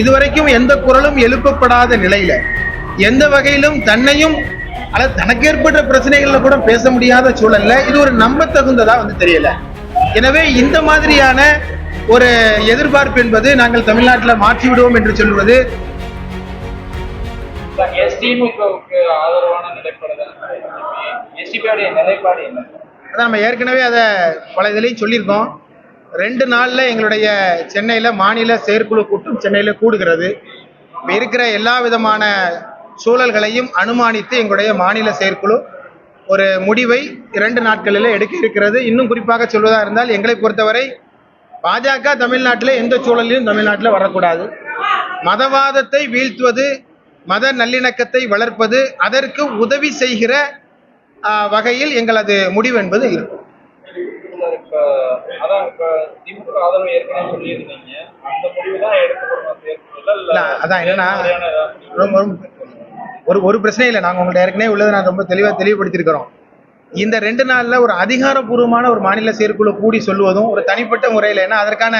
இதுவரைக்கும் எந்த குரலும் எழுப்பப்படாத நிலையில எந்த வகையிலும் தன்னையும் அல்லது தனக்கு ஏற்பட்ட பிரச்சனைகள்ல கூட பேச முடியாத சூழல்ல இது ஒரு நம்ப தகுந்ததா தெரியல. எனவே இந்த மாதிரியான ஒரு எதிர்பார்ப்பு என்பது நாங்கள் தமிழ்நாட்டில் மாற்றி விடுவோம் என்று சொல்வது நம்ம ஏற்கனவே அதை பல இதுலையும் சொல்லியிருக்கோம். 2 நாள்ல எங்களுடைய சென்னையில மாநில செயற்குழு கூட்டம் சென்னையில கூடுகிறது. இருக்கிற எல்லா விதமான சூழல்களையும் அனுமானித்து எங்களுடைய மாநில செயற்குழு ஒரு முடிவை 2 நாட்களில் எடுக்க இருக்கிறது. இன்னும் குறிப்பாக சொல்வதா இருந்தால் எங்களை பொறுத்தவரை பாஜக தமிழ்நாட்டில் எந்த சூழலிலும் தமிழ்நாட்டில் வரக்கூடாது. மதவாதத்தை வீழ்த்துவது, மத நல்லிணக்கத்தை வளர்ப்பது, அதற்கு உதவி செய்கிற வகையில் எங்களது முடிவு என்பது இருக்கும். அதான் என்னன்னா ஒரு பிரச்சனை இல்லை. நாங்க உங்கள்ட்ட ஏற்கனவே உள்ளதை நான் ரொம்ப தெளிவுபடுத்திருக்கிறோம். இந்த 2 நாள்ல ஒரு அதிகாரப்பூர்வமான ஒரு மாநில செயற்குழு கூடி சொல்லுவதும் ஒரு தனிப்பட்ட முறையில், ஏன்னா அதற்கான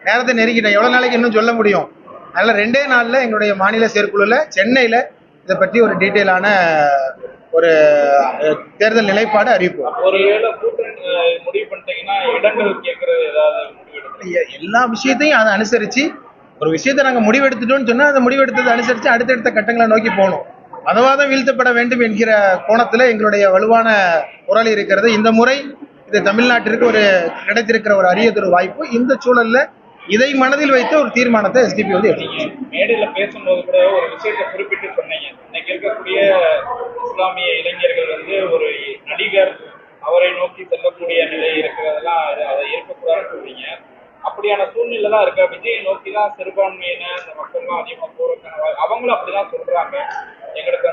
நேரத்தை நெருங்கிட்டேன், எவ்வளவு நாளைக்கு இன்னும் சொல்ல முடியும். அதனால 2 நாள்ல எங்களுடைய மாநில செயற்குழுல சென்னையில இதை பற்றி ஒரு டீட்டெயிலான ஒரு தேர்தல் நிலைப்பாடு அறிவிப்போம். எல்லா விஷயத்தையும் அதை அனுசரிச்சு ஒரு விஷயத்தை நாங்க முடிவெடுத்துட்டோம்னு சொன்னா அந்த முடிவெடுத்ததை அனுசரிச்சு அடுத்தடுத்த கட்டங்களை நோக்கி போகணும். மதவாதம் வீழ்த்தப்பட வேண்டும் என்கிற கோணத்துல எங்களுடைய வலுவான குரல் இருக்கிறது. இந்த முறை இது தமிழ்நாட்டிற்கு ஒரு கிடைத்திருக்கிற ஒரு அரியதொரு வாய்ப்பு. இந்த சூழல்ல இதை மனதில் வைத்த ஒரு தீர்மானத்தை எஸ்டிபி மேடையில பேசும்போது கூட ஒரு விஷயத்தை குறிப்பிட்டு சொன்னீங்க. இன்னைக்கு இருக்கக்கூடிய இஸ்லாமிய இளைஞர்கள் ஒரு நடிகர் அவரை நோக்கி செல்லக்கூடிய நிலை இருக்கிறதெல்லாம் அதை ஏற்கக்கூடாதுன்னு சொல்றீங்க. அப்படியான சூழ்நிலை தான் இருக்க. விஜயை நோக்கி தான் சிறுபான்மையின இந்த மக்கள்லாம் அதிகமா போறதுக்கான அவங்களும் அப்படிதான் சொல்றாங்க. எங்களுக்கு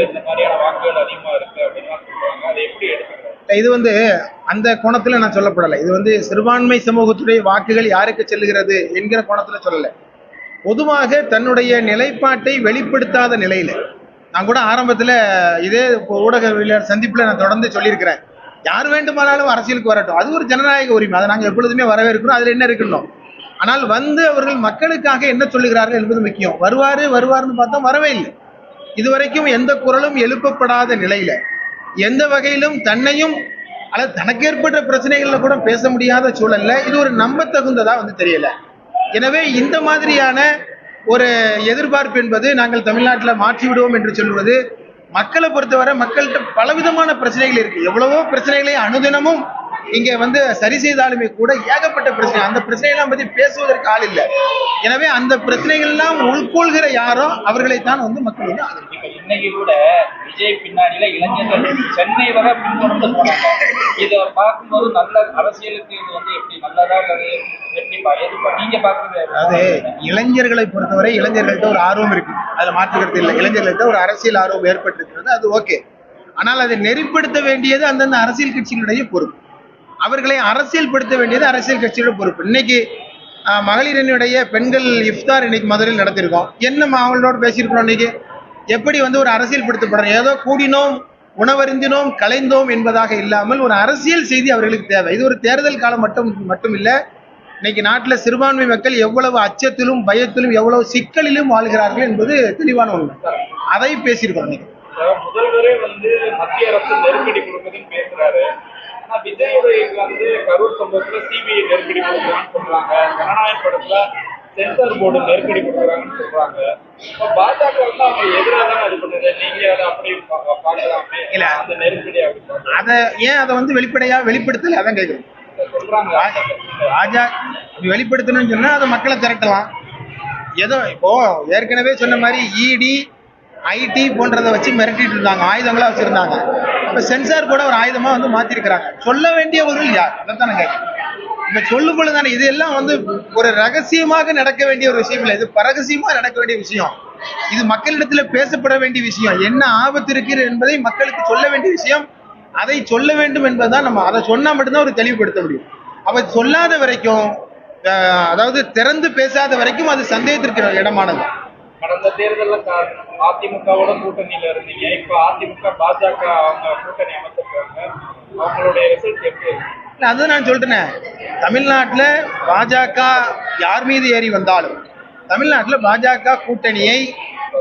இந்த மாதிரியான வாக்குகள் அதிகமா இருக்கு அப்படின்னு சொல்றாங்க. அதை எப்படி எடுத்துக்கிறாங்க? இது அந்த கோணத்துல நான் சொல்லப்படலை. இது சிறுபான்மை சமூகத்துடைய வாக்குகள் யாருக்கு செல்லுகிறது என்கிற கோணத்துல சொல்லலை. பொதுவாக தன்னுடைய நிலைப்பாட்டை வெளிப்படுத்தாத நிலையில நான் கூட ஆரம்பத்துல இதே ஊடகவியலாளர் சந்திப்புல நான் தொடர்ந்து சொல்லியிருக்கிறேன். யார் வேண்டுமானாலும் அரசியலுக்கு வரட்டும், அது ஒரு ஜனநாயக உரிமை, அதை நாங்கள் எப்பொழுதுமே வரவேற்கிறோம். அதுல என்ன இருக்கணும். ஆனால் அவர்கள் மக்களுக்காக என்ன சொல்லுகிறார்கள் என்பது முக்கியம். வருவாருன்னு பார்த்தா வரவே இல்லை. இதுவரைக்கும் எந்த குரலும் எழுப்பப்படாத நிலையில எந்த வகையிலும் தன்னையும் அல்லது தனக்கு ஏற்பட்ட பிரச்சனைகள்ல கூட பேச முடியாத சூழல்ல இது ஒரு நம்ப தகுந்ததா தெரியல. எனவே இந்த மாதிரியான ஒரு எதிர்பார்ப்பு என்பது நாங்கள் தமிழ்நாட்டில் மாற்றி விடுவோம் என்று சொல்வது, மக்களை பொறுத்தவரை மக்கள்கிட்ட பலவிதமான பிரச்சனைகள் இருக்கு. எவ்வளவோ பிரச்சனைகளை அனுதினமும் இங்க சரி செய்தாலுமே கூட ஏகப்பட்ட பிரச்சனை, அந்த பிரச்சனையெல்லாம் பத்தி பேசுவதற்கு ஆள் இல்லை. எனவே அந்த பிரச்சனைகள் எல்லாம் உள்கொள்கிற யாரோ அவர்களைத்தான் மக்கள் இன்னைக்கு கூட விஜய் பின்னாடியில இளைஞர்கள் சென்னை வர பின்தொடர்ந்து போனாங்க. இதை பார்க்கும்போது நல்ல அரசியலுக்கு இது எப்படி நல்லதா நீங்க பாக்குறது? அது இளைஞர்களை பொறுத்தவரை இளைஞர்கள்ட்ட ஒரு ஆர்வம் இருக்கு, அதுல மாற்றுக்கிறது இல்லை. இளைஞர்கள்ட்ட ஒரு அரசியல் ஆர்வம் ஏற்பட்டிருக்கிறது, அது ஓகே. ஆனால் அதை நெறிப்படுத்த வேண்டியது அந்தந்த அரசியல் கட்சிகளுடைய பொறுப்பு. அவர்களை அரசியல்படுத்த வேண்டியது அரசியல் கட்சியோட பொறுப்பு. இன்னைக்கு மகளிரனுடைய பெண்கள் இஃப்தார் இன்னைக்கு மதுரையில் நடத்திருக்கோம். என்ன அவங்களோட பேசியிருக்கிறோம். இன்னைக்கு எப்படி ஒரு அரசியல் படுத்தப்படுறோம், ஏதோ கூடினோம் உணவருந்தினோம் கலைந்தோம் என்பதாக இல்லாமல் ஒரு அரசியல் செய்தி அவர்களுக்கு தேவை. இது ஒரு தேர்தல் காலம் மட்டும் இல்லை. இன்னைக்கு நாட்டில் சிறுபான்மை மக்கள் எவ்வளவு அச்சத்திலும் பயத்திலும் எவ்வளவு சிக்கலிலும் வாழ்கிறார்கள் என்பது தெளிவான உண்மை. அதை பேசியிருக்கிறோம். இன்னைக்கு முதல்வரே மத்திய அரசு நெருக்கடி கொடுக்குதுன்னு பேசுறாரு. ஆனா விஜய் கரூர் சம்பவத்துல சிபிஐ நெருக்கடி கொடுக்குறான்னு சொல்றாங்க. ஜனநாயக படத்துல சென்சார் போர்டு நெருக்கடி கொடுக்குறாங்கன்னு சொல்றாங்க. பாஜக அவங்க எதிராக தானே இது பண்ணுது. நீங்க அதை அப்படி பாக்கலாமே இல்ல அந்த நெருக்கடி அப்படி அதை ஏன் அதை வெளிப்படையா வெளிப்படுத்தல அதான் கேட்குறோம். சொல்றாங்க பாஜக வெளிப்படுத்தணும்னு சொன்னா அதை மக்களை திரட்டலாம். ஏதோ இப்போ ஏற்கனவே சொன்ன மாதிரி இடி ஐடி போன்றதை வச்சு மிரட்டிட்டு இருந்தாங்க, ஆயுதங்களா வச்சிருந்தாங்க. இப்ப சென்சார் கூட ஒரு ஆயுதமா மாத்திருக்கிறாங்க. சொல்ல வேண்டியவர்கள் யார் அதைத்தானே கேட்கணும். இப்ப சொல்லும் பொழுதுதானே இது எல்லாம் ஒரு ரகசியமாக நடக்க வேண்டிய ஒரு விஷயம் இல்லை, இது பரகசியமா நடக்க வேண்டிய விஷயம். இது மக்களிடத்துல பேசப்பட வேண்டிய விஷயம். என்ன ஆபத்து இருக்கு என்பதை மக்களுக்கு சொல்ல வேண்டிய விஷயம். அதை சொல்ல வேண்டும் என்பதுதான் நம்ம அதை சொன்னா மட்டும்தான் ஒரு தெளிவுபடுத்த முடியும். அப்ப சொல்லாத வரைக்கும், அதாவது திறந்து பேசாத வரைக்கும் அது சந்தேகத்திற்கு இடமானது. கடந்த தேர்தலில் அதிமுகவோட கூட்டணியில இருந்தீங்க. இப்ப அதிமுக பாஜக அவங்க கூட்டணி அமைச்சிருக்காங்க. அவங்களுடைய ரிசல்ட் எப்படி இருக்கு? அது நான் சொல்றேன், தமிழ்நாட்டில் பாஜக யார் மீது ஏறி வந்தாலும் தமிழ்நாட்டுல பாஜக கூட்டணியை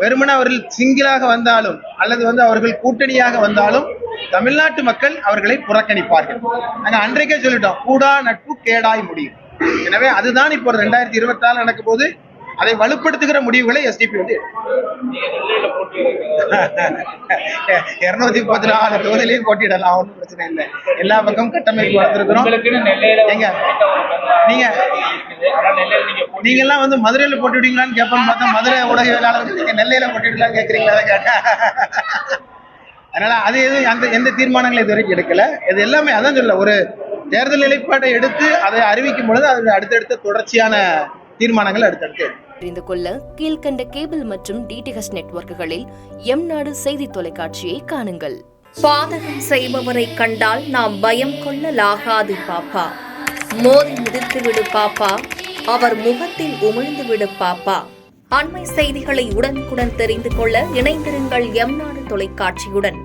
வெறுமனே அவர்கள் சிங்கிளாக வந்தாலும் அல்லது அவர்கள் கூட்டணியாக வந்தாலும் தமிழ்நாட்டு மக்கள் அவர்களை புறக்கணிப்பார்கள். நாங்க அன்றைக்கே சொல்லிட்டோம், கூடா நட்பு கேடாய் முடியும். எனவே அதுதான் இப்போ 2024 நடக்கும் போது அதை வலுப்படுத்துகிற முடிவுகளை SDP வந்து 234 தொகுதியிலையும் போட்டியிடலாம், ஒன்றும் பிரச்சனை இல்லை. எல்லா பக்கம் கட்டமைப்பு வளர்ந்துருக்கிறோம். நீங்க எல்லாம் மதுரையில போட்டிடுவீங்களான்னு கேட்போம்னு பார்த்தா மதுரை ஊடகவியலாளர்கள் நீங்க நெல்லையில போட்டிடலாம் கேட்கறீங்களா? அதை கேட்டா அதனால அது எதுவும் எந்த தீர்மானங்களும் இது வரைக்கும் எடுக்கல. இது எல்லாமே அதான் சொல்ல, ஒரு தேர்தல் நிலைப்பாட்டை எடுத்து அதை அறிவிக்கும் பொழுது அது அடுத்தடுத்த தொடர்ச்சியான தீர்மானங்கள் அடுத்தடுத்து. தெரிந்து கொள்ள கீழ்கண்ட கேபிள் மற்றும் DTH நெட்வொர்க்குகளில் எம்நாடு செய்தி தொலைக்காட்சியை காணுங்கள். பாதகம் செய்பவரை கண்டால் நாம் பயம் கொள்ளலாகாது பாப்பா. மோதி மிதித்து விடு பாப்பா, அவர் முகத்தில் உமிழ்ந்து விடு பாப்பா. அண்மை செய்திகளை உடனுக்குடன் தெரிந்து கொள்ள இணைந்திருங்கள் எம்நாடு தொலைக்காட்சியுடன்.